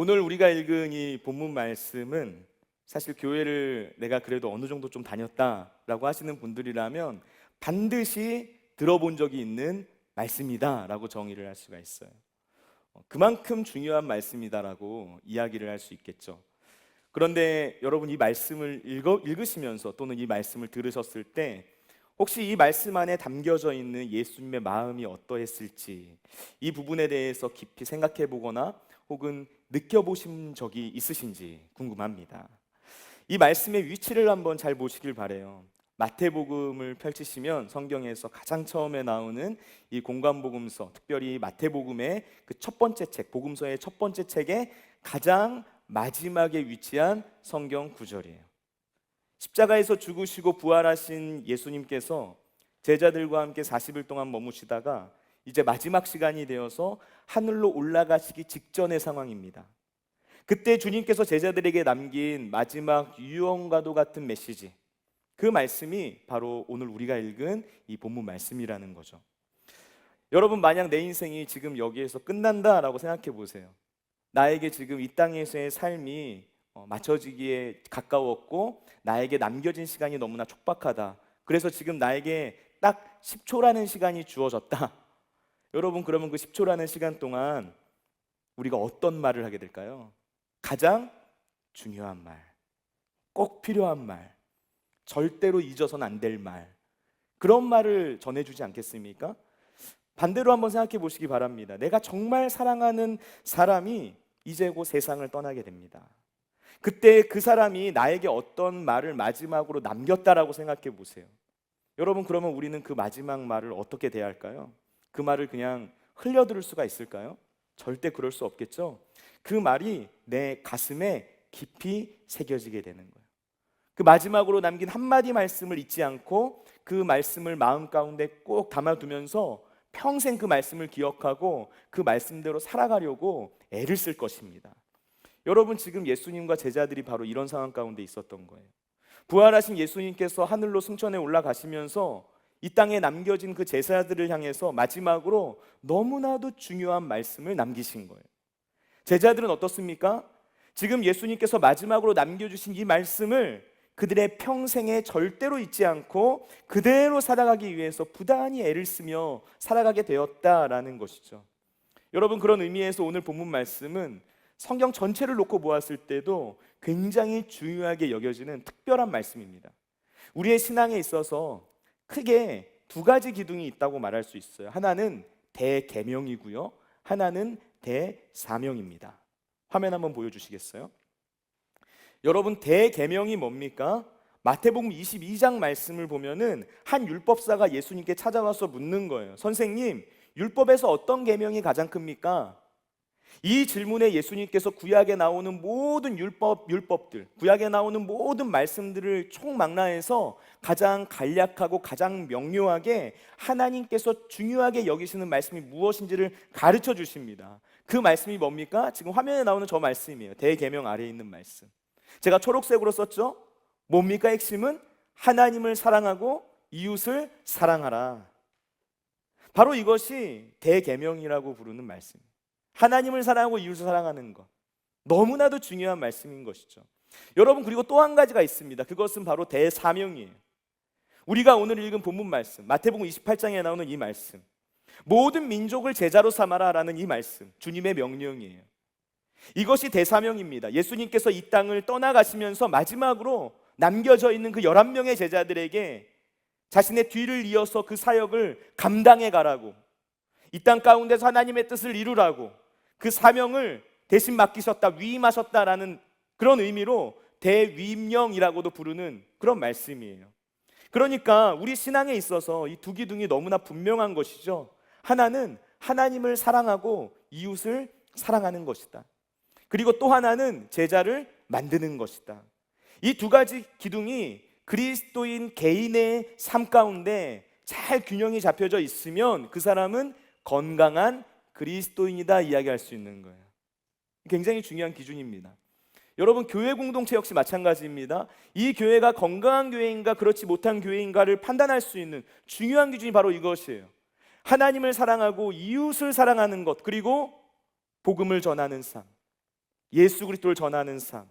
오늘 우리가 읽은 이 본문 말씀은 사실 교회를 내가 그래도 어느 정도 좀 다녔다라고 하시는 분들이라면 반드시 들어본 적이 있는 말씀이다라고 정의를 할 수가 있어요. 그만큼 중요한 말씀이다라고 이야기를 할 수 있겠죠. 그런데 여러분 이 말씀을 읽으시면서 또는 이 말씀을 들으셨을 때 혹시 이 말씀 안에 담겨져 있는 예수님의 마음이 어떠했을지 이 부분에 대해서 깊이 생각해 보거나 혹은 느껴보신 적이 있으신지 궁금합니다. 이 말씀의 위치를 한번 잘 보시길 바래요. 마태복음을 펼치시면 성경에서 가장 처음에 나오는 이 공관복음서, 특별히 마태복음의 그 첫 번째 책, 복음서의 첫 번째 책의 가장 마지막에 위치한 성경 구절이에요. 십자가에서 죽으시고 부활하신 예수님께서 제자들과 함께 40일 동안 머무시다가 이제 마지막 시간이 되어서 하늘로 올라가시기 직전의 상황입니다. 그때 주님께서 제자들에게 남긴 마지막 유언과도 같은 메시지, 그 말씀이 바로 오늘 우리가 읽은 이 본문 말씀이라는 거죠. 여러분, 만약 내 인생이 지금 여기에서 끝난다라고 생각해 보세요. 나에게 지금 이 땅에서의 삶이 맞춰지기에 가까웠고 나에게 남겨진 시간이 너무나 촉박하다. 그래서 지금 나에게 딱 10초라는 시간이 주어졌다. 여러분, 그러면 그 10초라는 시간 동안 우리가 어떤 말을 하게 될까요? 가장 중요한 말, 꼭 필요한 말, 절대로 잊어서는 안 될 말, 그런 말을 전해주지 않겠습니까? 반대로 한번 생각해 보시기 바랍니다. 내가 정말 사랑하는 사람이 이제 곧 세상을 떠나게 됩니다. 그때 그 사람이 나에게 어떤 말을 마지막으로 남겼다라고 생각해 보세요. 여러분, 그러면 우리는 그 마지막 말을 어떻게 대할까요? 그 말을 그냥 흘려들을 수가 있을까요? 절대 그럴 수 없겠죠. 그 말이 내 가슴에 깊이 새겨지게 되는 거예요. 그 마지막으로 남긴 한마디 말씀을 잊지 않고 그 말씀을 마음 가운데 꼭 담아두면서 평생 그 말씀을 기억하고 그 말씀대로 살아가려고 애를 쓸 것입니다. 여러분, 지금 예수님과 제자들이 바로 이런 상황 가운데 있었던 거예요. 부활하신 예수님께서 하늘로 승천해 올라가시면서 이 땅에 남겨진 그 제자들을 향해서 마지막으로 너무나도 중요한 말씀을 남기신 거예요. 제자들은 어떻습니까? 지금 예수님께서 마지막으로 남겨주신 이 말씀을 그들의 평생에 절대로 잊지 않고 그대로 살아가기 위해서 부단히 애를 쓰며 살아가게 되었다라는 것이죠. 여러분, 그런 의미에서 오늘 본문 말씀은 성경 전체를 놓고 보았을 때도 굉장히 중요하게 여겨지는 특별한 말씀입니다. 우리의 신앙에 있어서 크게 두 가지 기둥이 있다고 말할 수 있어요. 하나는 대계명이고요, 하나는 대사명입니다. 화면 한번 보여주시겠어요? 여러분, 대계명이 뭡니까? 마태복음 22장 말씀을 보면은 한 율법사가 예수님께 찾아와서 묻는 거예요. 선생님, 율법에서 어떤 계명이 가장 큽니까? 이 질문에 예수님께서 구약에 나오는 모든 율법들, 구약에 나오는 모든 말씀들을 총망라해서 가장 간략하고 가장 명료하게 하나님께서 중요하게 여기시는 말씀이 무엇인지를 가르쳐 주십니다. 그 말씀이 뭡니까? 지금 화면에 나오는 저 말씀이에요. 대계명 아래에 있는 말씀. 제가 초록색으로 썼죠? 뭡니까? 핵심은 하나님을 사랑하고 이웃을 사랑하라. 바로 이것이 대계명이라고 부르는 말씀입니다. 하나님을 사랑하고 이웃을 사랑하는 것, 너무나도 중요한 말씀인 것이죠. 여러분, 그리고 또 한 가지가 있습니다. 그것은 바로 대사명이에요. 우리가 오늘 읽은 본문 말씀, 마태복음 28장에 나오는 이 말씀, 모든 민족을 제자로 삼아라라는 이 말씀, 주님의 명령이에요. 이것이 대사명입니다. 예수님께서 이 땅을 떠나가시면서 마지막으로 남겨져 있는 그 11명의 제자들에게 자신의 뒤를 이어서 그 사역을 감당해 가라고, 이 땅 가운데서 하나님의 뜻을 이루라고 그 사명을 대신 맡기셨다, 위임하셨다라는 그런 의미로 대위임령이라고도 부르는 그런 말씀이에요. 그러니까 우리 신앙에 있어서 이 두 기둥이 너무나 분명한 것이죠. 하나는 하나님을 사랑하고 이웃을 사랑하는 것이다. 그리고 또 하나는 제자를 만드는 것이다. 이 두 가지 기둥이 그리스도인 개인의 삶 가운데 잘 균형이 잡혀져 있으면 그 사람은 건강한 그리스도인이다 이야기할 수 있는 거예요. 굉장히 중요한 기준입니다. 여러분, 교회 공동체 역시 마찬가지입니다. 이 교회가 건강한 교회인가 그렇지 못한 교회인가를 판단할 수 있는 중요한 기준이 바로 이것이에요. 하나님을 사랑하고 이웃을 사랑하는 것, 그리고 복음을 전하는 삶. 예수 그리스도를 전하는 삶,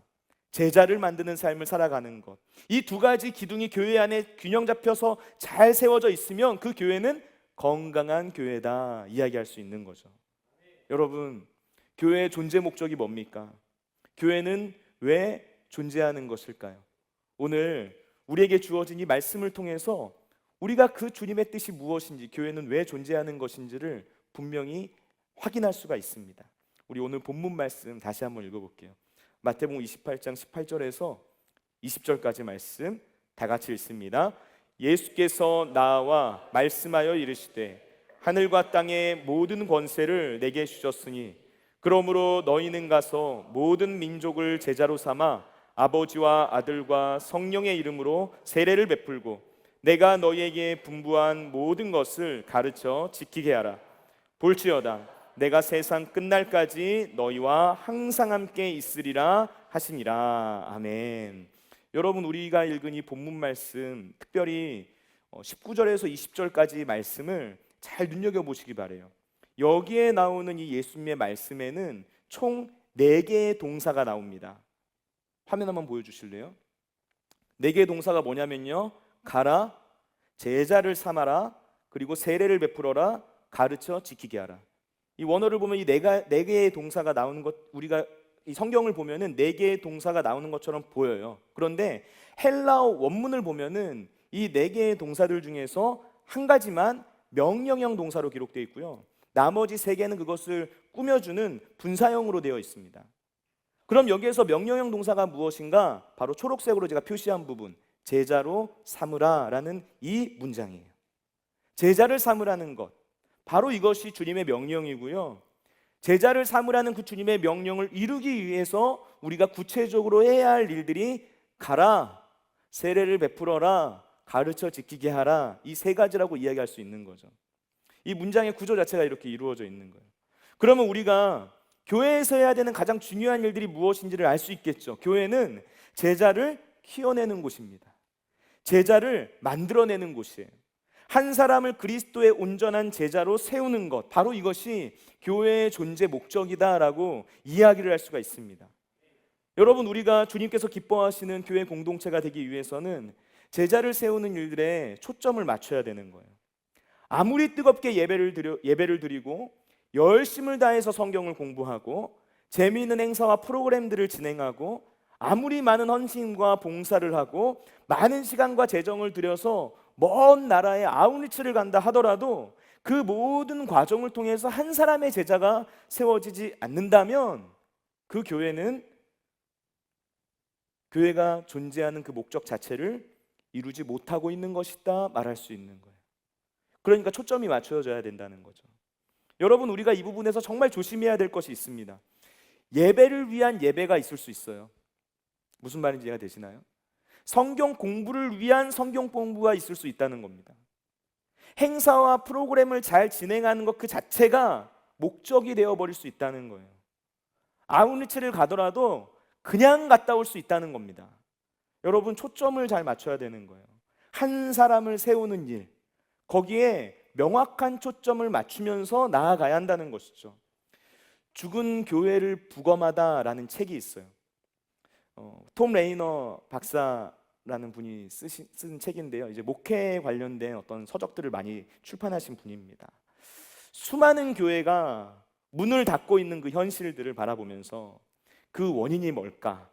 제자를 만드는 삶을 살아가는 것. 이 두 가지 기둥이 교회 안에 균형 잡혀서 잘 세워져 있으면 그 교회는 건강한 교회다 이야기할 수 있는 거죠. 여러분, 교회의 존재 목적이 뭡니까? 교회는 왜 존재하는 것일까요? 오늘 우리에게 주어진 이 말씀을 통해서 우리가 그 주님의 뜻이 무엇인지, 교회는 왜 존재하는 것인지를 분명히 확인할 수가 있습니다. 우리 오늘 본문 말씀 다시 한번 읽어볼게요. 마태복음 28장 18절에서 20절까지 말씀 다 같이 읽습니다. 예수께서 나와 말씀하여 이르시되 하늘과 땅의 모든 권세를 내게 주셨으니 그러므로 너희는 가서 모든 민족을 제자로 삼아 아버지와 아들과 성령의 이름으로 세례를 베풀고 내가 너희에게 분부한 모든 것을 가르쳐 지키게 하라. 볼지어다 내가 세상 끝날까지 너희와 항상 함께 있으리라 하시니라. 아멘. 여러분, 우리가 읽은 이 본문 말씀, 특별히 19절에서 20절까지 말씀을 잘 눈여겨보시기 바라요. 여기에 나오는 이 예수님의 말씀에는 총 4개의 동사가 나옵니다. 화면 한번 보여주실래요? 4개의 동사가 뭐냐면요, 가라, 제자를 삼아라, 그리고 세례를 베풀어라, 가르쳐 지키게 하라. 이 원어를 보면 이 네 개의 동사가 나오는 것, 우리가 이 성경을 보면은 4개의 동사가 나오는 것처럼 보여요. 그런데 헬라어 원문을 보면은 이 4개의 동사들 중에서 한 가지만 명령형 동사로 기록되어 있고요, 나머지 3개는 그것을 꾸며주는 분사형으로 되어 있습니다. 그럼 여기에서 명령형 동사가 무엇인가? 바로 초록색으로 제가 표시한 부분, 제자로 삼으라라는 이 문장이에요. 제자를 삼으라는 것, 바로 이것이 주님의 명령이고요, 제자를 삼으라는 그 주님의 명령을 이루기 위해서 우리가 구체적으로 해야 할 일들이 가라, 세례를 베풀어라, 가르쳐 지키게 하라, 이 3가지라고 이야기할 수 있는 거죠. 이 문장의 구조 자체가 이렇게 이루어져 있는 거예요. 그러면 우리가 교회에서 해야 되는 가장 중요한 일들이 무엇인지를 알 수 있겠죠. 교회는 제자를 키워내는 곳입니다. 제자를 만들어내는 곳이에요. 한 사람을 그리스도의 온전한 제자로 세우는 것, 바로 이것이 교회의 존재 목적이다라고 이야기를 할 수가 있습니다. 여러분, 우리가 주님께서 기뻐하시는 교회 공동체가 되기 위해서는 제자를 세우는 일들에 초점을 맞춰야 되는 거예요. 아무리 뜨겁게 예배를 드리고 열심을 다해서 성경을 공부하고 재미있는 행사와 프로그램들을 진행하고 아무리 많은 헌신과 봉사를 하고 많은 시간과 재정을 들여서 먼 나라에 아웃리치를 간다 하더라도 그 모든 과정을 통해서 한 사람의 제자가 세워지지 않는다면 그 교회가 존재하는 그 목적 자체를 이루지 못하고 있는 것이다 말할 수 있는 거예요. 그러니까 초점이 맞춰져야 된다는 거죠. 여러분, 우리가 이 부분에서 정말 조심해야 될 것이 있습니다. 예배를 위한 예배가 있을 수 있어요. 무슨 말인지 이해가 되시나요? 성경 공부를 위한 성경 공부가 있을 수 있다는 겁니다. 행사와 프로그램을 잘 진행하는 것 그 자체가 목적이 되어버릴 수 있다는 거예요. 아웃리치를 가더라도 그냥 갔다 올 수 있다는 겁니다. 여러분, 초점을 잘 맞춰야 되는 거예요. 한 사람을 세우는 일, 거기에 명확한 초점을 맞추면서 나아가야 한다는 것이죠. 죽은 교회를 부검하다라는 책이 있어요. 톰 레이너 박사라는 분이 쓴 책인데요, 이제 목회에 관련된 어떤 서적들을 많이 출판하신 분입니다. 수많은 교회가 문을 닫고 있는 그 현실들을 바라보면서 그 원인이 뭘까?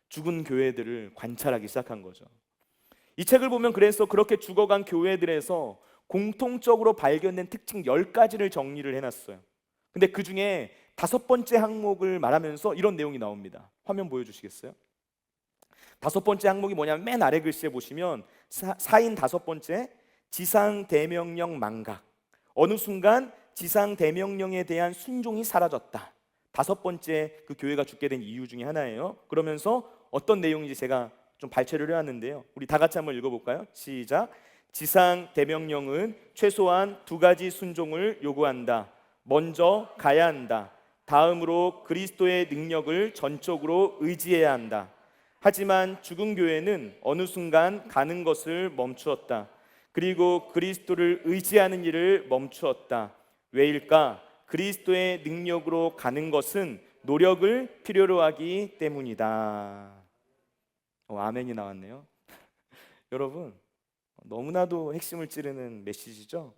죽은 교회들을 관찰하기 시작한 거죠. 이 책을 보면 그래서 그렇게 죽어간 교회들에서 공통적으로 발견된 특징 10가지를 정리를 해놨어요. 근데 그 중에 5번째 항목을 말하면서 이런 내용이 나옵니다. 화면 보여주시겠어요? 5번째 항목이 뭐냐면 맨 아래 글씨에 보시면 사인 5번째, 지상 대명령 망각. 어느 순간 지상 대명령에 대한 순종이 사라졌다. 5번째 그 교회가 죽게 된 이유 중에 하나예요. 그러면서 어떤 내용인지 제가 좀 발췌를 해왔는데요, 우리 다 같이 한번 읽어볼까요? 시작. 지상 대명령은 최소한 2가지 순종을 요구한다. 먼저 가야 한다. 다음으로 그리스도의 능력을 전적으로 의지해야 한다. 하지만 죽은 교회는 어느 순간 가는 것을 멈추었다. 그리고 그리스도를 의지하는 일을 멈추었다. 왜일까? 그리스도의 능력으로 가는 것은 노력을 필요로 하기 때문이다. 아멘이 나왔네요. 여러분, 너무나도 핵심을 찌르는 메시지죠.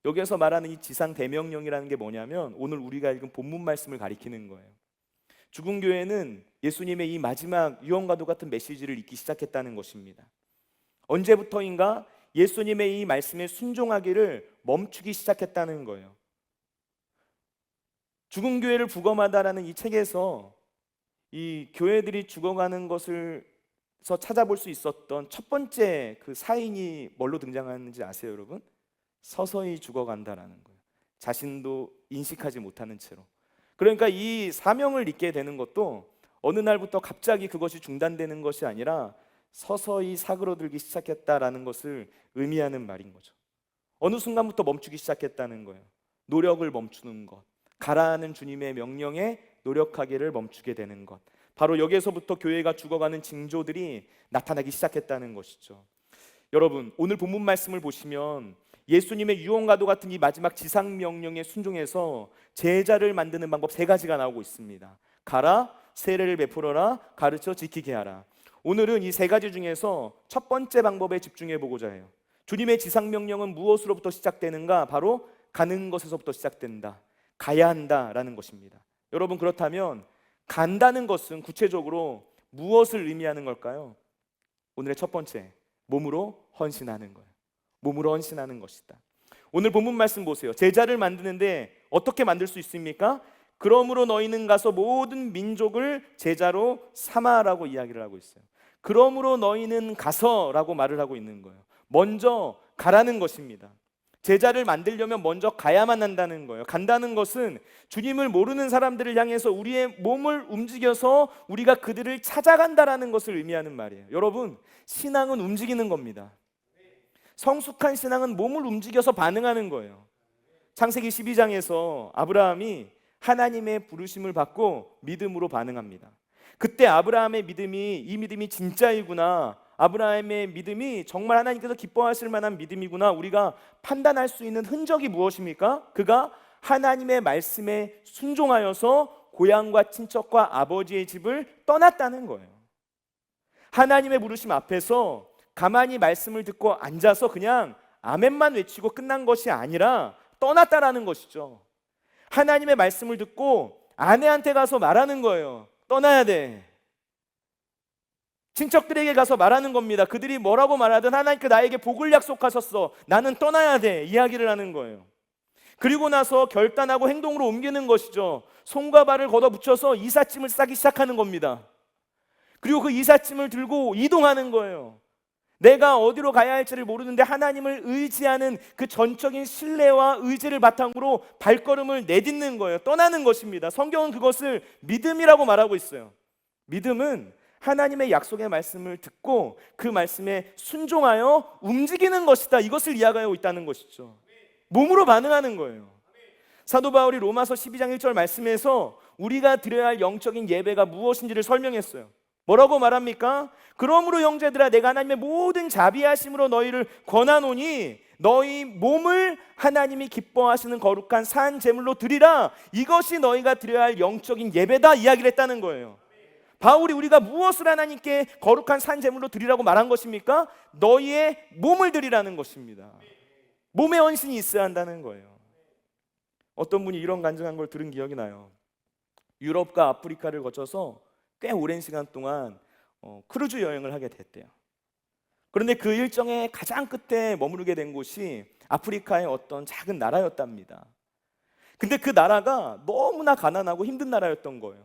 여기에서 말하는 이 지상 대명령이라는 게 뭐냐면 오늘 우리가 읽은 본문 말씀을 가리키는 거예요. 죽은 교회는 예수님의 이 마지막 유언과도 같은 메시지를 읽기 시작했다는 것입니다. 언제부터인가 예수님의 이 말씀에 순종하기를 멈추기 시작했다는 거예요. 죽은 교회를 부검하다라는 이 책에서 이 교회들이 죽어가는 것을 찾아볼 수 있었던 첫 번째 그 사인이 뭘로 등장하는지 아세요, 여러분? 서서히 죽어간다라는 거예요. 자신도 인식하지 못하는 채로. 그러니까 이 사명을 잊게 되는 것도 어느 날부터 갑자기 그것이 중단되는 것이 아니라 서서히 사그러들기 시작했다라는 것을 의미하는 말인 거죠. 어느 순간부터 멈추기 시작했다는 거예요. 노력을 멈추는 것, 가라하는 주님의 명령에 노력하기를 멈추게 되는 것, 바로 여기에서부터 교회가 죽어가는 징조들이 나타나기 시작했다는 것이죠. 여러분, 오늘 본문 말씀을 보시면 예수님의 유언과도 같은 이 마지막 지상 명령에 순종해서 제자를 만드는 방법 3가지가 나오고 있습니다. 가라, 세례를 베풀어라, 가르쳐 지키게 하라. 오늘은 이 3가지 중에서 첫 번째 방법에 집중해 보고자 해요. 주님의 지상 명령은 무엇으로부터 시작되는가? 바로 가는 것에서부터 시작된다. 가야 한다라는 것입니다. 여러분, 그렇다면 간다는 것은 구체적으로 무엇을 의미하는 걸까요? 오늘의 첫 번째, 몸으로 헌신하는 거예요. 몸으로 헌신하는 것이다. 오늘 본문 말씀 보세요. 제자를 만드는데 어떻게 만들 수 있습니까? 그러므로 너희는 가서 모든 민족을 제자로 삼아라고 이야기를 하고 있어요. 그러므로 너희는 가서라고 말을 하고 있는 거예요. 먼저 가라는 것입니다. 제자를 만들려면 먼저 가야만 한다는 거예요. 간다는 것은 주님을 모르는 사람들을 향해서 우리의 몸을 움직여서 우리가 그들을 찾아간다라는 것을 의미하는 말이에요. 여러분, 신앙은 움직이는 겁니다. 성숙한 신앙은 몸을 움직여서 반응하는 거예요. 창세기 12장에서 아브라함이 하나님의 부르심을 받고 믿음으로 반응합니다. 그때 아브라함의 이 믿음이 진짜이구나, 아브라함의 믿음이 정말 하나님께서 기뻐하실 만한 믿음이구나, 우리가 판단할 수 있는 흔적이 무엇입니까? 그가 하나님의 말씀에 순종하여서 고향과 친척과 아버지의 집을 떠났다는 거예요. 하나님의 부르심 앞에서 가만히 말씀을 듣고 앉아서 그냥 아멘만 외치고 끝난 것이 아니라 떠났다라는 것이죠. 하나님의 말씀을 듣고 아내한테 가서 말하는 거예요. 떠나야 돼. 친척들에게 가서 말하는 겁니다. 그들이 뭐라고 말하든 하나님께 나에게 복을 약속하셨어, 나는 떠나야 돼, 이야기를 하는 거예요. 그리고 나서 결단하고 행동으로 옮기는 것이죠. 손과 발을 걷어붙여서 이삿짐을 싸기 시작하는 겁니다. 그리고 그 이삿짐을 들고 이동하는 거예요. 내가 어디로 가야 할지를 모르는데 하나님을 의지하는 그 전적인 신뢰와 의지를 바탕으로 발걸음을 내딛는 거예요. 떠나는 것입니다. 성경은 그것을 믿음이라고 말하고 있어요. 믿음은 하나님의 약속의 말씀을 듣고 그 말씀에 순종하여 움직이는 것이다, 이것을 이야기하고 있다는 것이죠. 몸으로 반응하는 거예요. 사도 바울이 로마서 12장 1절 말씀에서 우리가 드려야 할 영적인 예배가 무엇인지를 설명했어요. 뭐라고 말합니까? 그러므로 형제들아, 내가 하나님의 모든 자비하심으로 너희를 권하노니 너희 몸을 하나님이 기뻐하시는 거룩한 산 제물로 드리라, 이것이 너희가 드려야 할 영적인 예배다, 이야기를 했다는 거예요. 바울이 우리가 무엇을 하나님께 거룩한 산 제물로 드리라고 말한 것입니까? 너희의 몸을 드리라는 것입니다. 몸의 헌신이 있어야 한다는 거예요. 어떤 분이 이런 간증한 걸 들은 기억이 나요. 유럽과 아프리카를 거쳐서 꽤 오랜 시간 동안 크루즈 여행을 하게 됐대요. 그런데 그 일정의 가장 끝에 머무르게 된 곳이 아프리카의 어떤 작은 나라였답니다. 근데 그 나라가 너무나 가난하고 힘든 나라였던 거예요.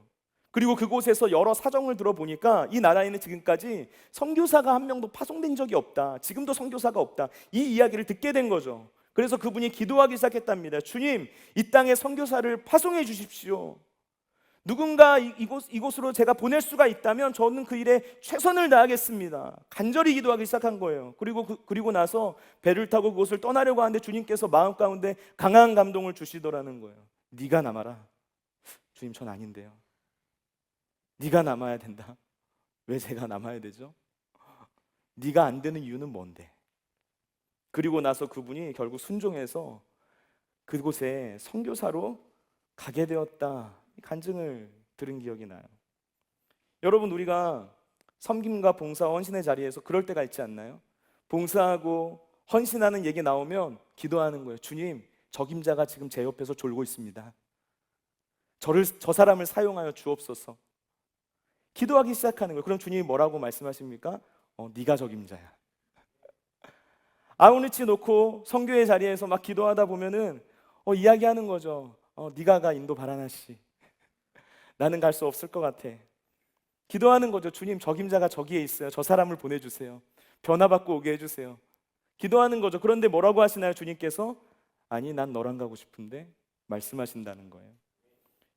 그리고 그곳에서 여러 사정을 들어보니까 이 나라에는 지금까지 선교사가 한 명도 파송된 적이 없다, 지금도 선교사가 없다, 이 이야기를 듣게 된 거죠. 그래서 그분이 기도하기 시작했답니다. 주님, 이 땅에 선교사를 파송해 주십시오. 누군가 이곳으로 제가 보낼 수가 있다면 저는 그 일에 최선을 다하겠습니다. 간절히 기도하기 시작한 거예요. 그리고 나서 배를 타고 그곳을 떠나려고 하는데 주님께서 마음 가운데 강한 감동을 주시더라는 거예요. 네가 남아라. 주님, 전 아닌데요. 네가 남아야 된다. 왜 제가 남아야 되죠? 네가 안 되는 이유는 뭔데? 그리고 나서 그분이 결국 순종해서 그곳에 선교사로 가게 되었다, 간증을 들은 기억이 나요. 여러분, 우리가 섬김과 봉사, 헌신의 자리에서 그럴 때가 있지 않나요? 봉사하고 헌신하는 얘기 나오면 기도하는 거예요. 주님, 적임자가 지금 제 옆에서 졸고 있습니다. 저 사람을 사용하여 주옵소서. 기도하기 시작하는 거예요. 그럼 주님이 뭐라고 말씀하십니까? 네가 적임자야. 아우르치 놓고 성교의 자리에서 막 기도하다 보면은 이야기하는 거죠. 네가 가 인도 바라나시. 나는 갈 수 없을 것 같아. 기도하는 거죠. 주님, 적임자가 저기에 있어요. 저 사람을 보내주세요. 변화받고 오게 해주세요. 기도하는 거죠. 그런데 뭐라고 하시나요? 주님께서 아니, 난 너랑 가고 싶은데 말씀하신다는 거예요.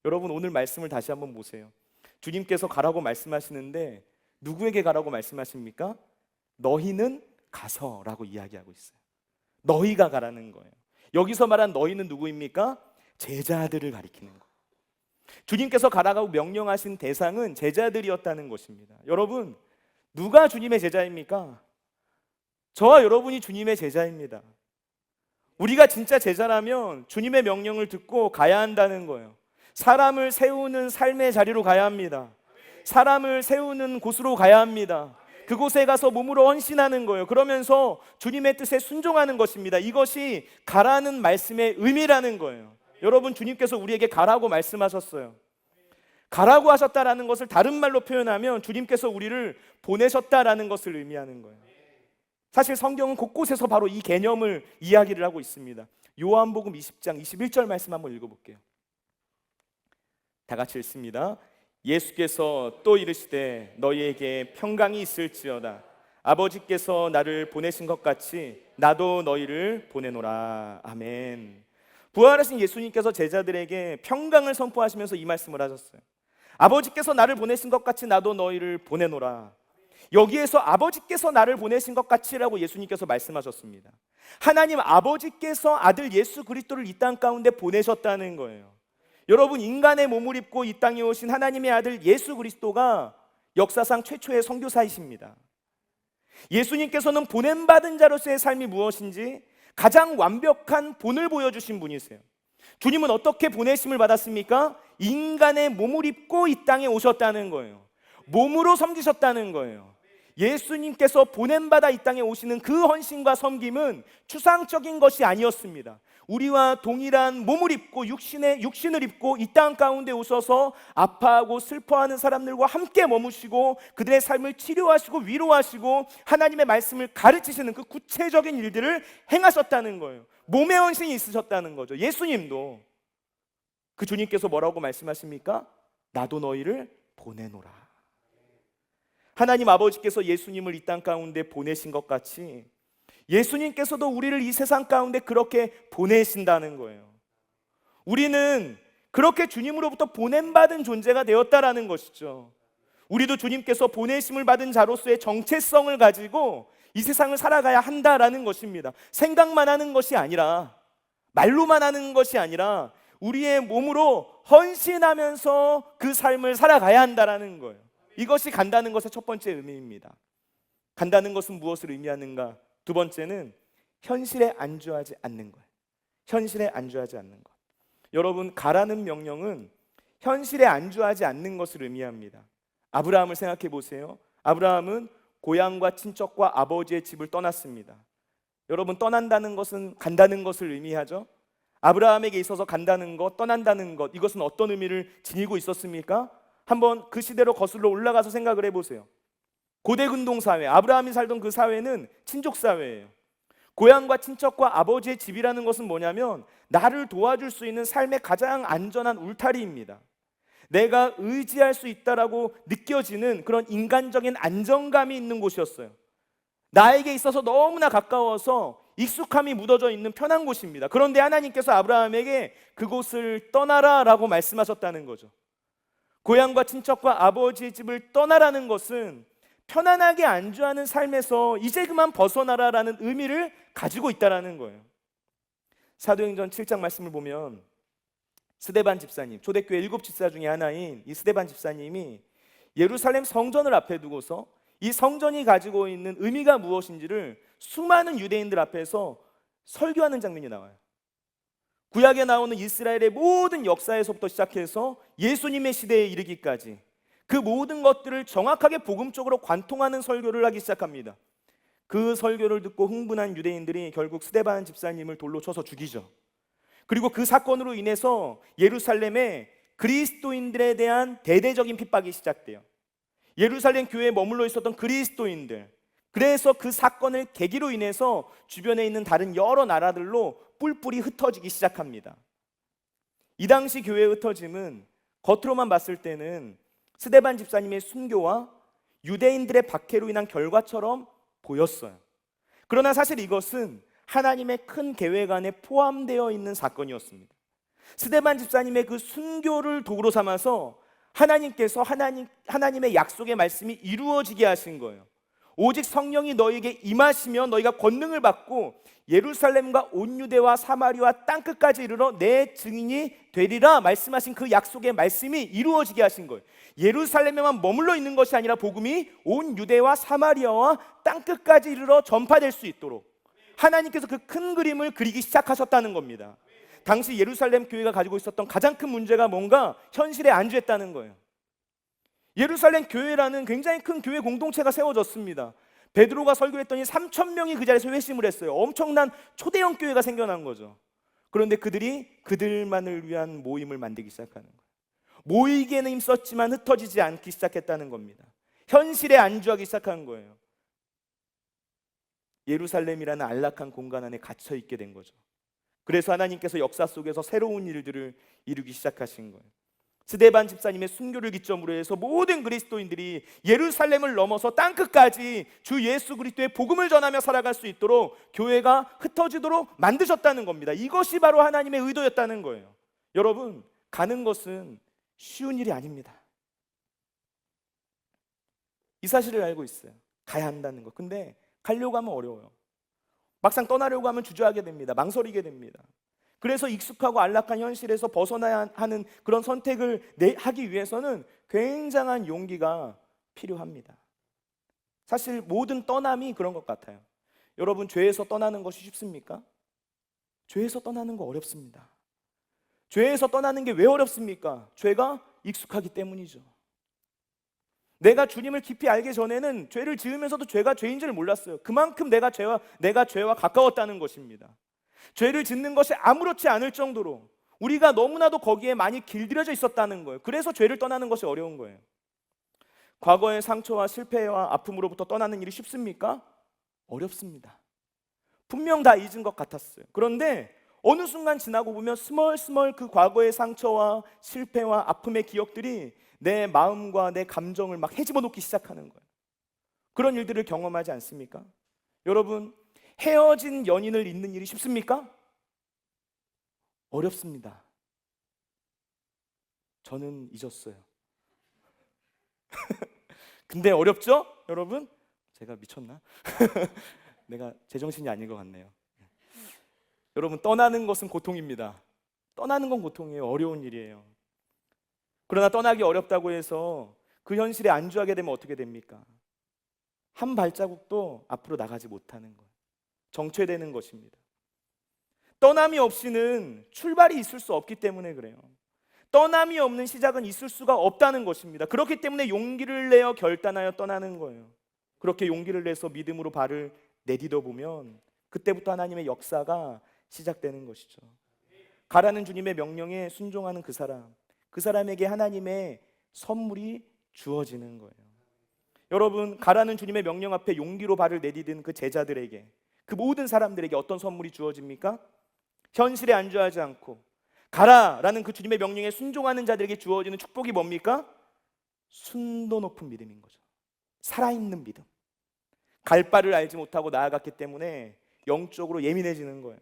여러분, 오늘 말씀을 다시 한번 보세요. 주님께서 가라고 말씀하시는데 누구에게 가라고 말씀하십니까? 너희는 가서라고 이야기하고 있어요. 너희가 가라는 거예요. 여기서 말한 너희는 누구입니까? 제자들을 가리키는 거예요. 주님께서 가라고 명령하신 대상은 제자들이었다는 것입니다. 여러분, 누가 주님의 제자입니까? 저와 여러분이 주님의 제자입니다. 우리가 진짜 제자라면 주님의 명령을 듣고 가야 한다는 거예요. 사람을 세우는 삶의 자리로 가야 합니다. 사람을 세우는 곳으로 가야 합니다. 그곳에 가서 몸으로 헌신하는 거예요. 그러면서 주님의 뜻에 순종하는 것입니다. 이것이 가라는 말씀의 의미라는 거예요. 여러분, 주님께서 우리에게 가라고 말씀하셨어요. 가라고 하셨다라는 것을 다른 말로 표현하면 주님께서 우리를 보내셨다라는 것을 의미하는 거예요. 사실 성경은 곳곳에서 바로 이 개념을 이야기를 하고 있습니다. 요한복음 20장 21절 말씀 한번 읽어볼게요. 다 같이 읽습니다. 예수께서 또 이르시되 너희에게 평강이 있을지어다. 아버지께서 나를 보내신 것 같이 나도 너희를 보내노라. 아멘. 부활하신 예수님께서 제자들에게 평강을 선포하시면서 이 말씀을 하셨어요. 아버지께서 나를 보내신 것 같이 나도 너희를 보내노라. 여기에서 아버지께서 나를 보내신 것 같이라고 예수님께서 말씀하셨습니다. 하나님 아버지께서 아들 예수 그리스도를 이 땅 가운데 보내셨다는 거예요. 여러분, 인간의 몸을 입고 이 땅에 오신 하나님의 아들 예수 그리스도가 역사상 최초의 선교사이십니다. 예수님께서는 보냄받은 자로서의 삶이 무엇인지 가장 완벽한 본을 보여주신 분이세요. 주님은 어떻게 보내심을 받았습니까? 인간의 몸을 입고 이 땅에 오셨다는 거예요. 몸으로 섬기셨다는 거예요. 예수님께서 보냄받아 이 땅에 오시는 그 헌신과 섬김은 추상적인 것이 아니었습니다. 우리와 동일한 몸을 입고 육신을 입고 이 땅 가운데 오셔서 아파하고 슬퍼하는 사람들과 함께 머무시고 그들의 삶을 치료하시고 위로하시고 하나님의 말씀을 가르치시는 그 구체적인 일들을 행하셨다는 거예요. 몸의 헌신이 있으셨다는 거죠. 예수님도 그 주님께서 뭐라고 말씀하십니까? 나도 너희를 보내노라. 하나님 아버지께서 예수님을 이 땅 가운데 보내신 것 같이 예수님께서도 우리를 이 세상 가운데 그렇게 보내신다는 거예요. 우리는 그렇게 주님으로부터 보냄받은 존재가 되었다라는 것이죠. 우리도 주님께서 보내심을 받은 자로서의 정체성을 가지고 이 세상을 살아가야 한다라는 것입니다. 생각만 하는 것이 아니라, 말로만 하는 것이 아니라 우리의 몸으로 헌신하면서 그 삶을 살아가야 한다라는 거예요. 이것이 간다는 것의 첫 번째 의미입니다. 간다는 것은 무엇을 의미하는가? 두 번째는 현실에 안주하지 않는 거예요. 현실에 안주하지 않는 것. 여러분, 가라는 명령은 현실에 안주하지 않는 것을 의미합니다. 아브라함을 생각해 보세요. 아브라함은 고향과 친척과 아버지의 집을 떠났습니다. 여러분, 떠난다는 것은 간다는 것을 의미하죠. 아브라함에게 있어서 간다는 것, 떠난다는 것, 이것은 어떤 의미를 지니고 있었습니까? 한번 그 시대로 거슬러 올라가서 생각을 해보세요. 고대 근동 사회, 아브라함이 살던 그 사회는 친족 사회예요. 고향과 친척과 아버지의 집이라는 것은 뭐냐면 나를 도와줄 수 있는 삶의 가장 안전한 울타리입니다. 내가 의지할 수 있다라고 느껴지는 그런 인간적인 안정감이 있는 곳이었어요. 나에게 있어서 너무나 가까워서 익숙함이 묻어져 있는 편한 곳입니다. 그런데 하나님께서 아브라함에게 그곳을 떠나라라고 말씀하셨다는 거죠. 고향과 친척과 아버지의 집을 떠나라는 것은 편안하게 안주하는 삶에서 이제 그만 벗어나라라는 의미를 가지고 있다라는 거예요. 사도행전 7장 말씀을 보면 스데반 집사님, 초대교회 7 집사 중에 하나인 이 스데반 집사님이 예루살렘 성전을 앞에 두고서 이 성전이 가지고 있는 의미가 무엇인지를 수많은 유대인들 앞에서 설교하는 장면이 나와요. 구약에 나오는 이스라엘의 모든 역사에서부터 시작해서 예수님의 시대에 이르기까지 그 모든 것들을 정확하게 복음적으로 관통하는 설교를 하기 시작합니다. 그 설교를 듣고 흥분한 유대인들이 결국 스데반 집사님을 돌로 쳐서 죽이죠. 그리고 그 사건으로 인해서 예루살렘에 그리스도인들에 대한 대대적인 핍박이 시작돼요. 예루살렘 교회에 머물러 있었던 그리스도인들, 그래서 그 사건을 계기로 인해서 주변에 있는 다른 여러 나라들로 뿔뿔이 흩어지기 시작합니다. 이 당시 교회의 흩어짐은 겉으로만 봤을 때는 스데반 집사님의 순교와 유대인들의 박해로 인한 결과처럼 보였어요. 그러나 사실 이것은 하나님의 큰 계획 안에 포함되어 있는 사건이었습니다. 스데반 집사님의 그 순교를 도구로 삼아서 하나님께서 하나님의 약속의 말씀이 이루어지게 하신 거예요. 오직 성령이 너희에게 임하시면 너희가 권능을 받고 예루살렘과 온 유대와 사마리아 땅끝까지 이르러 내 증인이 되리라 말씀하신 그 약속의 말씀이 이루어지게 하신 거예요. 예루살렘에만 머물러 있는 것이 아니라 복음이 온 유대와 사마리아와 땅끝까지 이르러 전파될 수 있도록 하나님께서 그 큰 그림을 그리기 시작하셨다는 겁니다. 당시 예루살렘 교회가 가지고 있었던 가장 큰 문제가 뭔가 현실에 안주했다는 거예요. 예루살렘 교회라는 굉장히 큰 교회 공동체가 세워졌습니다. 베드로가 설교했더니 3,000명이 그 자리에서 회심을 했어요. 엄청난 초대형 교회가 생겨난 거죠. 그런데 그들이 그들만을 위한 모임을 만들기 시작하는 거예요. 모이기에는 힘썼지만 흩어지지 않기 시작했다는 겁니다. 현실에 안주하기 시작한 거예요. 예루살렘이라는 안락한 공간 안에 갇혀 있게 된 거죠. 그래서 하나님께서 역사 속에서 새로운 일들을 이루기 시작하신 거예요. 스데반 집사님의 순교를 기점으로 해서 모든 그리스도인들이 예루살렘을 넘어서 땅끝까지 주 예수 그리스도의 복음을 전하며 살아갈 수 있도록 교회가 흩어지도록 만드셨다는 겁니다. 이것이 바로 하나님의 의도였다는 거예요. 여러분, 가는 것은 쉬운 일이 아닙니다. 이 사실을 알고 있어요. 가야 한다는 거. 근데 가려고 하면 어려워요. 막상 떠나려고 하면 주저하게 됩니다. 망설이게 됩니다. 그래서 익숙하고 안락한 현실에서 벗어나야 하는 그런 선택을 하기 위해서는 굉장한 용기가 필요합니다. 사실 모든 떠남이 그런 것 같아요. 여러분, 죄에서 떠나는 것이 쉽습니까? 죄에서 떠나는 거 어렵습니다. 죄에서 떠나는 게 왜 어렵습니까? 죄가 익숙하기 때문이죠. 내가 주님을 깊이 알기 전에는 죄를 지으면서도 죄가 죄인 줄 몰랐어요. 그만큼 내가 죄와 가까웠다는 것입니다. 죄를 짓는 것이 아무렇지 않을 정도로 우리가 너무나도 거기에 많이 길들여져 있었다는 거예요. 그래서 죄를 떠나는 것이 어려운 거예요. 과거의 상처와 실패와 아픔으로부터 떠나는 일이 쉽습니까? 어렵습니다. 분명 다 잊은 것 같았어요. 그런데 어느 순간 지나고 보면 스멀스멀 그 과거의 상처와 실패와 아픔의 기억들이 내 마음과 내 감정을 막 헤집어 놓기 시작하는 거예요. 그런 일들을 경험하지 않습니까? 여러분, 헤어진 연인을 잊는 일이 쉽습니까? 어렵습니다. 저는 잊었어요. 근데 어렵죠? 여러분? 제가 미쳤나? 내가 제정신이 아닌 것 같네요. 여러분, 떠나는 것은 고통입니다. 떠나는 건 고통이에요. 어려운 일이에요. 그러나 떠나기 어렵다고 해서 그 현실에 안주하게 되면 어떻게 됩니까? 한 발자국도 앞으로 나가지 못하는 거예요. 정체되는 것입니다. 떠남이 없이는 출발이 있을 수 없기 때문에 그래요. 떠남이 없는 시작은 있을 수가 없다는 것입니다. 그렇기 때문에 용기를 내어 결단하여 떠나는 거예요. 그렇게 용기를 내서 믿음으로 발을 내디뎌 보면 그때부터 하나님의 역사가 시작되는 것이죠. 가라는 주님의 명령에 순종하는 그 사람에게 하나님의 선물이 주어지는 거예요. 여러분, 가라는 주님의 명령 앞에 용기로 발을 내디딘 그 제자들에게, 그 모든 사람들에게 어떤 선물이 주어집니까? 현실에 안주하지 않고 가라라는 그 주님의 명령에 순종하는 자들에게 주어지는 축복이 뭡니까? 순도 높은 믿음인 거죠. 살아있는 믿음. 갈 바를 알지 못하고 나아갔기 때문에 영적으로 예민해지는 거예요.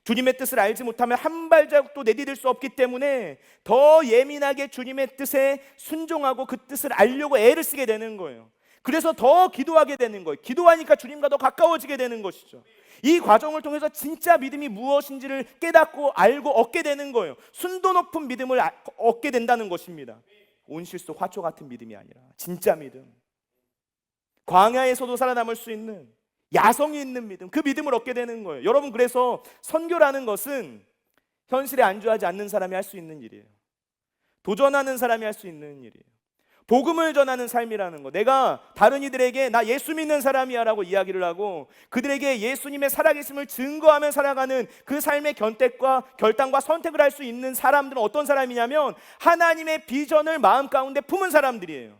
주님의 뜻을 알지 못하면 한 발자국도 내디딜 수 없기 때문에 더 예민하게 주님의 뜻에 순종하고 그 뜻을 알려고 애를 쓰게 되는 거예요. 그래서 더 기도하게 되는 거예요. 기도하니까 주님과 더 가까워지게 되는 것이죠. 이 과정을 통해서 진짜 믿음이 무엇인지를 깨닫고 알고 얻게 되는 거예요. 순도 높은 믿음을 얻게 된다는 것입니다. 온실속 화초 같은 믿음이 아니라 진짜 믿음, 광야에서도 살아남을 수 있는 야성이 있는 믿음, 그 믿음을 얻게 되는 거예요. 여러분, 그래서 선교라는 것은 현실에 안주하지 않는 사람이 할 수 있는 일이에요. 도전하는 사람이 할 수 있는 일이에요. 복음을 전하는 삶이라는 거. 내가 다른 이들에게 나 예수 믿는 사람이야 라고 이야기를 하고 그들에게 예수님의 살아계심을 증거하며 살아가는 그 삶의 결단과 선택을 할 수 있는 사람들은 어떤 사람이냐면 하나님의 비전을 마음 가운데 품은 사람들이에요.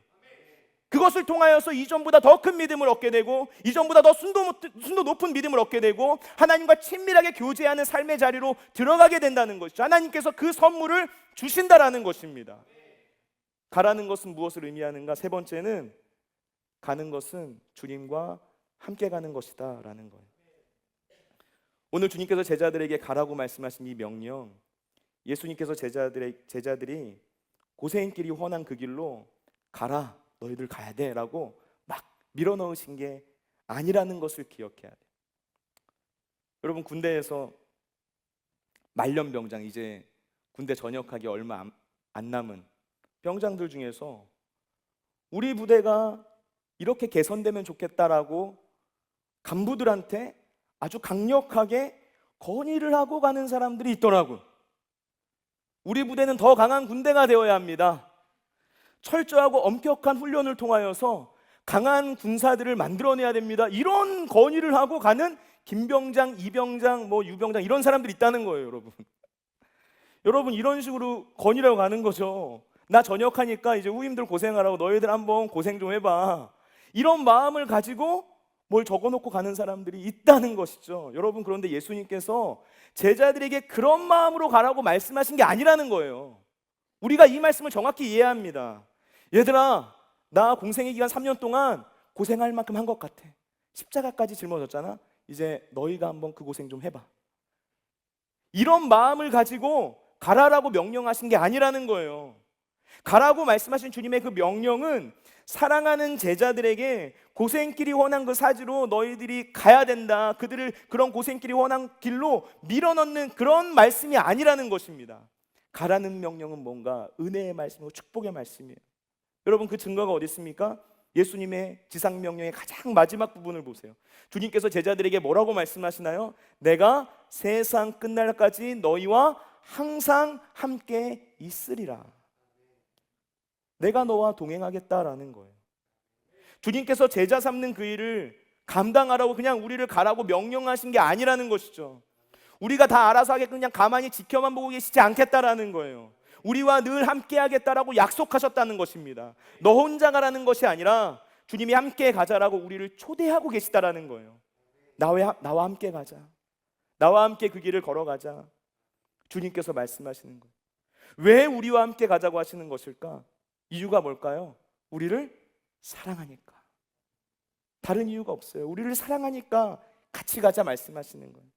그것을 통하여서 이전보다 더 큰 믿음을 얻게 되고 이전보다 더 순도 높은 믿음을 얻게 되고 하나님과 친밀하게 교제하는 삶의 자리로 들어가게 된다는 것이죠. 하나님께서 그 선물을 주신다라는 것입니다. 가라는 것은 무엇을 의미하는가? 세 번째는 가는 것은 주님과 함께 가는 것이다 라는 거예요. 오늘 주님께서 제자들에게 가라고 말씀하신 이 명령, 예수님께서 제자들이 고생길이 훤한 그 길로 가라, 너희들 가야 돼 라고 막 밀어넣으신 게 아니라는 것을 기억해야 돼요. 여러분, 군대에서 말년병장, 이제 군대 전역하기 얼마 안 남은 병장들 중에서 우리 부대가 이렇게 개선되면 좋겠다라고 간부들한테 아주 강력하게 건의를 하고 가는 사람들이 있더라고요. 우리 부대는 더 강한 군대가 되어야 합니다. 철저하고 엄격한 훈련을 통하여서 강한 군사들을 만들어내야 됩니다. 이런 건의를 하고 가는 김병장, 이병장, 유병장 이런 사람들이 있다는 거예요, 여러분. 여러분, 이런 식으로 건의를 하고 가는 거죠. 나 전역하니까 이제 후임들 고생하라고 너희들 한번 고생 좀 해봐. 이런 마음을 가지고 뭘 적어놓고 가는 사람들이 있다는 것이죠. 여러분, 그런데 예수님께서 제자들에게 그런 마음으로 가라고 말씀하신 게 아니라는 거예요. 우리가 이 말씀을 정확히 이해해야 합니다. 얘들아, 나 공생의 기간 3년 동안 고생할 만큼 한 것 같아. 십자가까지 짊어졌잖아. 이제 너희가 한번 그 고생 좀 해봐. 이런 마음을 가지고 가라라고 명령하신 게 아니라는 거예요. 가라고 말씀하신 주님의 그 명령은 사랑하는 제자들에게 고생길이 훤한 그 사지로 너희들이 가야 된다, 그들을 그런 고생길이 훤한 길로 밀어넣는 그런 말씀이 아니라는 것입니다. 가라는 명령은 뭔가 은혜의 말씀이고 축복의 말씀이에요. 여러분, 그 증거가 어디 있습니까? 예수님의 지상명령의 가장 마지막 부분을 보세요. 주님께서 제자들에게 뭐라고 말씀하시나요? 내가 세상 끝날까지 너희와 항상 함께 있으리라. 내가 너와 동행하겠다라는 거예요. 주님께서 제자 삼는 그 일을 감당하라고 그냥 우리를 가라고 명령하신 게 아니라는 것이죠. 우리가 다 알아서 하게끔 그냥 가만히 지켜만 보고 계시지 않겠다라는 거예요. 우리와 늘 함께 하겠다라고 약속하셨다는 것입니다. 너 혼자 가라는 것이 아니라 주님이 함께 가자라고 우리를 초대하고 계시다라는 거예요. 나와 함께 가자. 나와 함께 그 길을 걸어가자. 주님께서 말씀하시는 거예요. 왜 우리와 함께 가자고 하시는 것일까? 이유가 뭘까요? 우리를 사랑하니까. 다른 이유가 없어요. 우리를 사랑하니까 같이 가자 말씀하시는 거예요.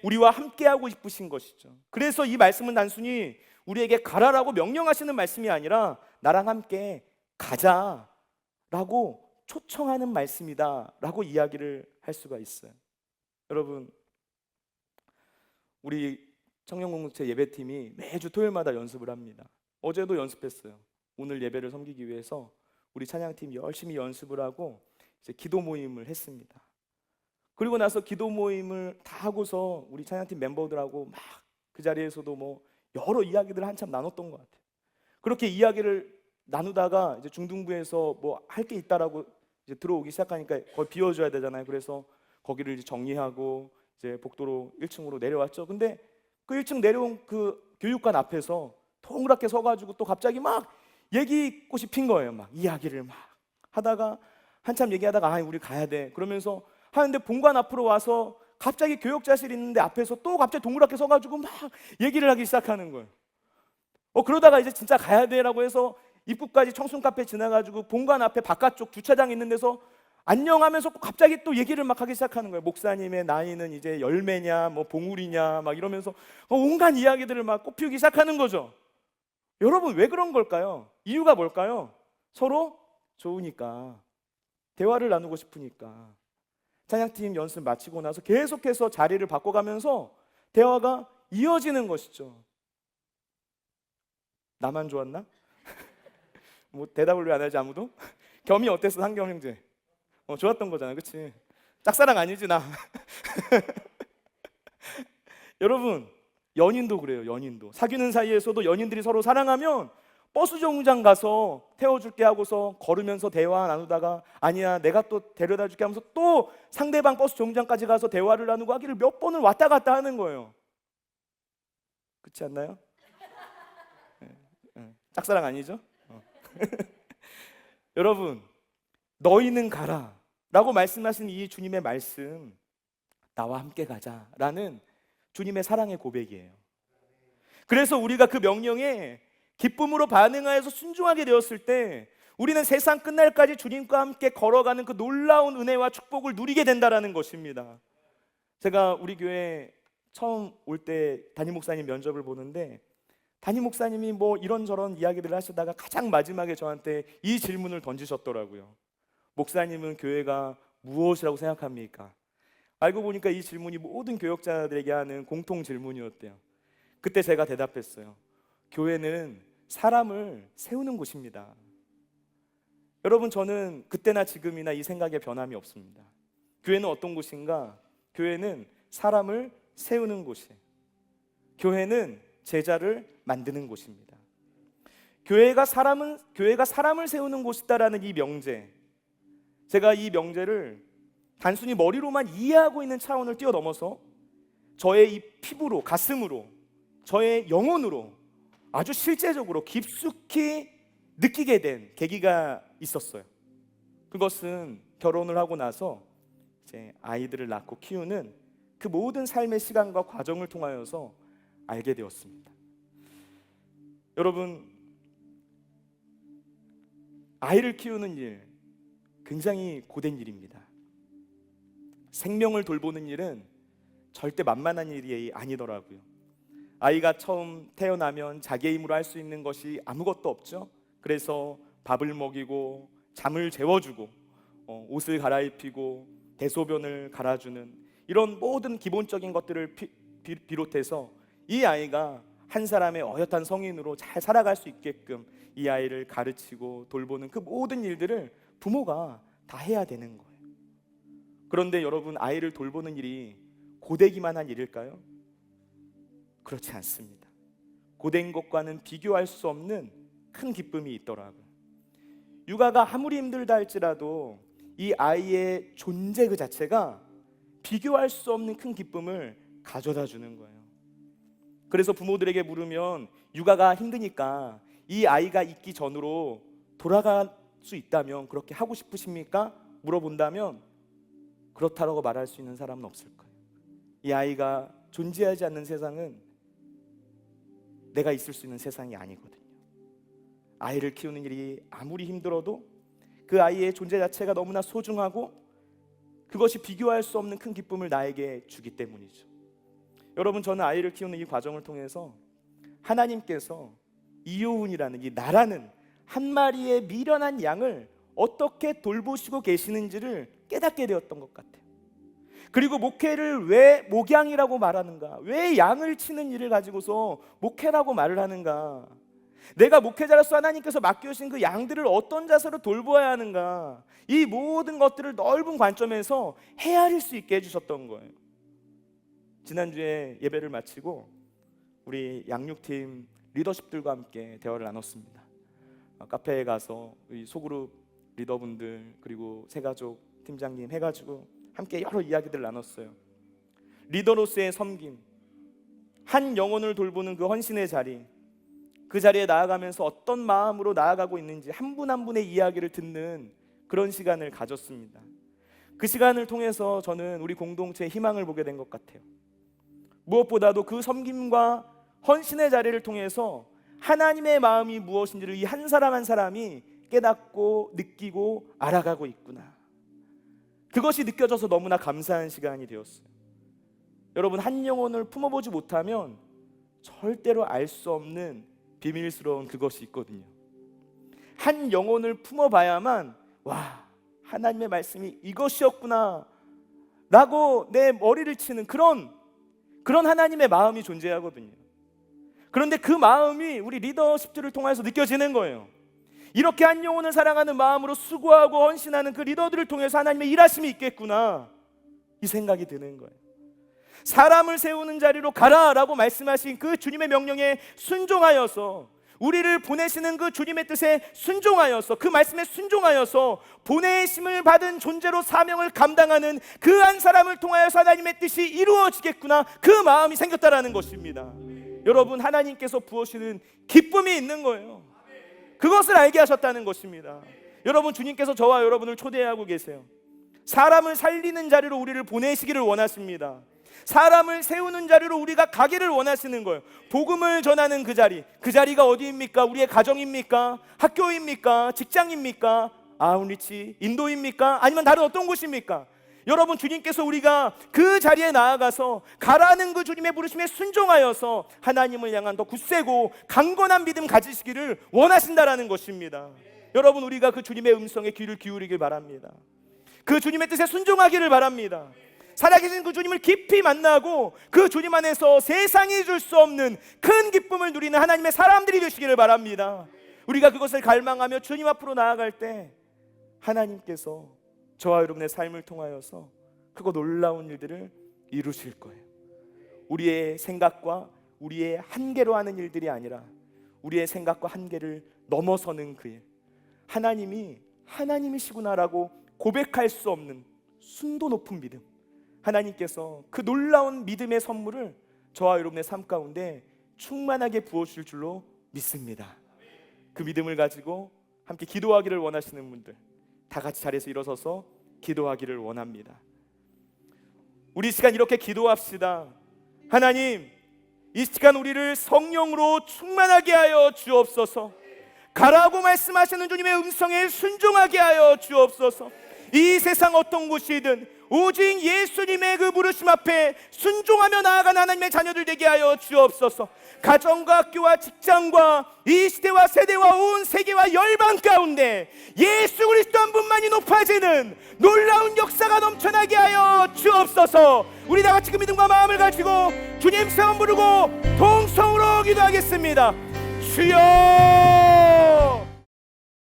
우리와 함께하고 싶으신 것이죠. 그래서 이 말씀은 단순히 우리에게 가라라고 명령하시는 말씀이 아니라 나랑 함께 가자라고 초청하는 말씀이다 라고 이야기를 할 수가 있어요. 여러분, 우리 청년공동체 예배팀이 매주 토요일마다 연습을 합니다. 어제도 연습했어요. 오늘 예배를 섬기기 위해서 우리 찬양팀 열심히 연습을 하고 이제 기도 모임을 했습니다. 그리고 나서 기도 모임을 다 하고서 우리 찬양팀 멤버들하고 막 그 자리에서도 여러 이야기들을 한참 나눴던 것 같아요. 그렇게 이야기를 나누다가 이제 중등부에서 할 게 있다라고 이제 들어오기 시작하니까 거기 비워줘야 되잖아요. 그래서 거기를 이제 정리하고 이제 복도로 1층으로 내려왔죠. 근데 그 1층 내려온 그 교육관 앞에서 동그랗게 서가지고 또 갑자기 막 얘기꽃이 핀 거예요. 막 이야기를 막 하다가 한참 얘기하다가 우리 가야 돼 그러면서 하는데 본관 앞으로 와서 갑자기 교역자실 있는데 앞에서 또 갑자기 동그랗게 서가지고 막 얘기를 하기 시작하는 거예요. 그러다가 이제 진짜 가야 돼라고 해서 입구까지 청순 카페 지나가지고 본관 앞에 바깥쪽 주차장 있는 데서 안녕하면서 갑자기 또 얘기를 막 하기 시작하는 거예요. 목사님의 나이는 이제 열매냐 봉우리냐 막 이러면서 온갖 이야기들을 막 꽃피우기 시작하는 거죠. 여러분, 왜 그런 걸까요? 이유가 뭘까요? 서로 좋으니까, 대화를 나누고 싶으니까. 찬양팀 연습 마치고 나서 계속해서 자리를 바꿔가면서 대화가 이어지는 것이죠. 나만 좋았나? 대답을 왜 안 하지 아무도? 겸이 어땠어, 한겸 형제? 좋았던 거잖아, 그치? 짝사랑 아니지 나. 여러분, 연인도 그래요. 연인도 사귀는 사이에서도 연인들이 서로 사랑하면 버스 정류장 가서 태워줄게 하고서 걸으면서 대화 나누다가 아니야 내가 또 데려다 줄게 하면서 또 상대방 버스 정류장까지 가서 대화를 나누고 하기를 몇 번을 왔다 갔다 하는 거예요. 그렇지 않나요? 짝사랑 아니죠? 여러분, 너희는 가라 라고 말씀하신 이 주님의 말씀, 나와 함께 가자라는 주님의 사랑의 고백이에요. 그래서 우리가 그 명령에 기쁨으로 반응하여서 순종하게 되었을 때 우리는 세상 끝날까지 주님과 함께 걸어가는 그 놀라운 은혜와 축복을 누리게 된다는 것입니다. 제가 우리 교회 처음 올 때 담임 목사님 면접을 보는데 담임 목사님이 뭐 이런저런 이야기를 하시다가 가장 마지막에 저한테 이 질문을 던지셨더라고요. 목사님은 교회가 무엇이라고 생각합니까? 알고 보니까 이 질문이 모든 교역자들에게 하는 공통 질문이었대요. 그때 제가 대답했어요. 교회는 사람을 세우는 곳입니다. 여러분, 저는 그때나 지금이나 이 생각에 변함이 없습니다. 교회는 어떤 곳인가? 교회는 사람을 세우는 곳이에요. 교회는 제자를 만드는 곳입니다. 교회가 사람을 세우는 곳이다라는 이 명제, 제가 이 명제를 단순히 머리로만 이해하고 있는 차원을 뛰어넘어서 저의 이 피부로, 가슴으로, 저의 영혼으로 아주 실제적으로 깊숙이 느끼게 된 계기가 있었어요. 그것은 결혼을 하고 나서 이제 아이들을 낳고 키우는 그 모든 삶의 시간과 과정을 통하여서 알게 되었습니다. 여러분, 아이를 키우는 일 굉장히 고된 일입니다. 생명을 돌보는 일은 절대 만만한 일이 아니더라고요. 아이가 처음 태어나면 자기의 힘으로 할 수 있는 것이 아무것도 없죠. 그래서 밥을 먹이고 잠을 재워주고 옷을 갈아입히고 대소변을 갈아주는 이런 모든 기본적인 것들을 비롯해서 이 아이가 한 사람의 어엿한 성인으로 잘 살아갈 수 있게끔 이 아이를 가르치고 돌보는 그 모든 일들을 부모가 다 해야 되는 거예요. 그런데 여러분, 아이를 돌보는 일이 고되기만 한 일일까요? 그렇지 않습니다. 고된 것과는 비교할 수 없는 큰 기쁨이 있더라고요. 육아가 아무리 힘들다 할지라도 이 아이의 존재 그 자체가 비교할 수 없는 큰 기쁨을 가져다 주는 거예요. 그래서 부모들에게 물으면 육아가 힘드니까 이 아이가 있기 전으로 돌아갈 수 있다면 그렇게 하고 싶으십니까? 물어본다면 그렇다라고 말할 수 있는 사람은 없을 거예요. 이 아이가 존재하지 않는 세상은 내가 있을 수 있는 세상이 아니거든요. 아이를 키우는 일이 아무리 힘들어도 그 아이의 존재 자체가 너무나 소중하고 그것이 비교할 수 없는 큰 기쁨을 나에게 주기 때문이죠. 여러분, 저는 아이를 키우는 이 과정을 통해서 하나님께서 이효훈이라는 이 나라는 한 마리의 미련한 양을 어떻게 돌보시고 계시는지를 깨닫게 되었던 것 같아요. 그리고 목회를 왜 목양이라고 말하는가? 왜 양을 치는 일을 가지고서 목회라고 말을 하는가? 내가 목회자로서 하나님께서 맡겨주신 그 양들을 어떤 자세로 돌보아야 하는가? 이 모든 것들을 넓은 관점에서 헤아릴 수 있게 해주셨던 거예요. 지난주에 예배를 마치고 우리 양육팀 리더십들과 함께 대화를 나눴습니다. 카페에 가서 이 소그룹 리더분들 그리고 새가족 팀장님 해가지고 함께 여러 이야기들을 나눴어요. 리더로서의 섬김, 한 영혼을 돌보는 그 헌신의 자리, 그 자리에 나아가면서 어떤 마음으로 나아가고 있는지 한 분 한 분의 이야기를 듣는 그런 시간을 가졌습니다. 그 시간을 통해서 저는 우리 공동체의 희망을 보게 된 것 같아요. 무엇보다도 그 섬김과 헌신의 자리를 통해서 하나님의 마음이 무엇인지를 이 한 사람 한 사람이 깨닫고 느끼고 알아가고 있구나. 그것이 느껴져서 너무나 감사한 시간이 되었어요. 여러분, 한 영혼을 품어보지 못하면 절대로 알 수 없는 비밀스러운 그것이 있거든요. 한 영혼을 품어봐야만 와, 하나님의 말씀이 이것이었구나 라고 내 머리를 치는 그런 하나님의 마음이 존재하거든요. 그런데 그 마음이 우리 리더십들을 통해서 느껴지는 거예요. 이렇게 한 영혼을 사랑하는 마음으로 수고하고 헌신하는 그 리더들을 통해서 하나님의 일하심이 있겠구나, 이 생각이 드는 거예요. 사람을 세우는 자리로 가라라고 말씀하신 그 주님의 명령에 순종하여서, 우리를 보내시는 그 주님의 뜻에 순종하여서, 그 말씀에 순종하여서 보내심을 받은 존재로 사명을 감당하는 그 한 사람을 통하여서 하나님의 뜻이 이루어지겠구나, 그 마음이 생겼다라는 것입니다. 여러분, 하나님께서 부어주시는 기쁨이 있는 거예요. 그것을 알게 하셨다는 것입니다. 여러분, 주님께서 저와 여러분을 초대하고 계세요. 사람을 살리는 자리로 우리를 보내시기를 원하십니다. 사람을 세우는 자리로 우리가 가기를 원하시는 거예요. 복음을 전하는 그 자리가 어디입니까? 우리의 가정입니까? 학교입니까? 직장입니까? 아웃리치, 인도입니까? 아니면 다른 어떤 곳입니까? 여러분, 주님께서 우리가 그 자리에 나아가서 가라는 그 주님의 부르심에 순종하여서 하나님을 향한 더 굳세고 강건한 믿음 가지시기를 원하신다라는 것입니다. 여러분, 우리가 그 주님의 음성에 귀를 기울이길 바랍니다. 그 주님의 뜻에 순종하기를 바랍니다. 살아계신 그 주님을 깊이 만나고 그 주님 안에서 세상이 줄 수 없는 큰 기쁨을 누리는 하나님의 사람들이 되시기를 바랍니다. 우리가 그것을 갈망하며 주님 앞으로 나아갈 때 하나님께서 저와 여러분의 삶을 통하여서 크고 놀라운 일들을 이루실 거예요. 우리의 생각과 우리의 한계로 하는 일들이 아니라 우리의 생각과 한계를 넘어서는 그 일, 하나님이 하나님이시구나라고 고백할 수 없는 순도 높은 믿음, 하나님께서 그 놀라운 믿음의 선물을 저와 여러분의 삶 가운데 충만하게 부어주실 줄로 믿습니다. 그 믿음을 가지고 함께 기도하기를 원하시는 분들, 다 같이 자리에서 일어서서 기도하기를 원합니다. 우리 이 시간 이렇게 기도합시다. 하나님, 이 시간 우리를 성령으로 충만하게 하여 주옵소서. 가라고 말씀하시는 주님의 음성에 순종하게 하여 주옵소서. 이 세상 어떤 곳이든 오직 예수님의 그 부르심 앞에 순종하며 나아가는 하나님의 자녀들 되게 하여 주옵소서. 가정과 학교와 직장과 이 시대와 세대와 온 세계와 열방 가운데 예수 그리스도 한 분만이 높아지는 놀라운 역사가 넘쳐나게 하여 주옵소서. 우리 다 같이 그 믿음과 마음을 가지고 주님 성을 부르고 동성으로 기도하겠습니다. 주여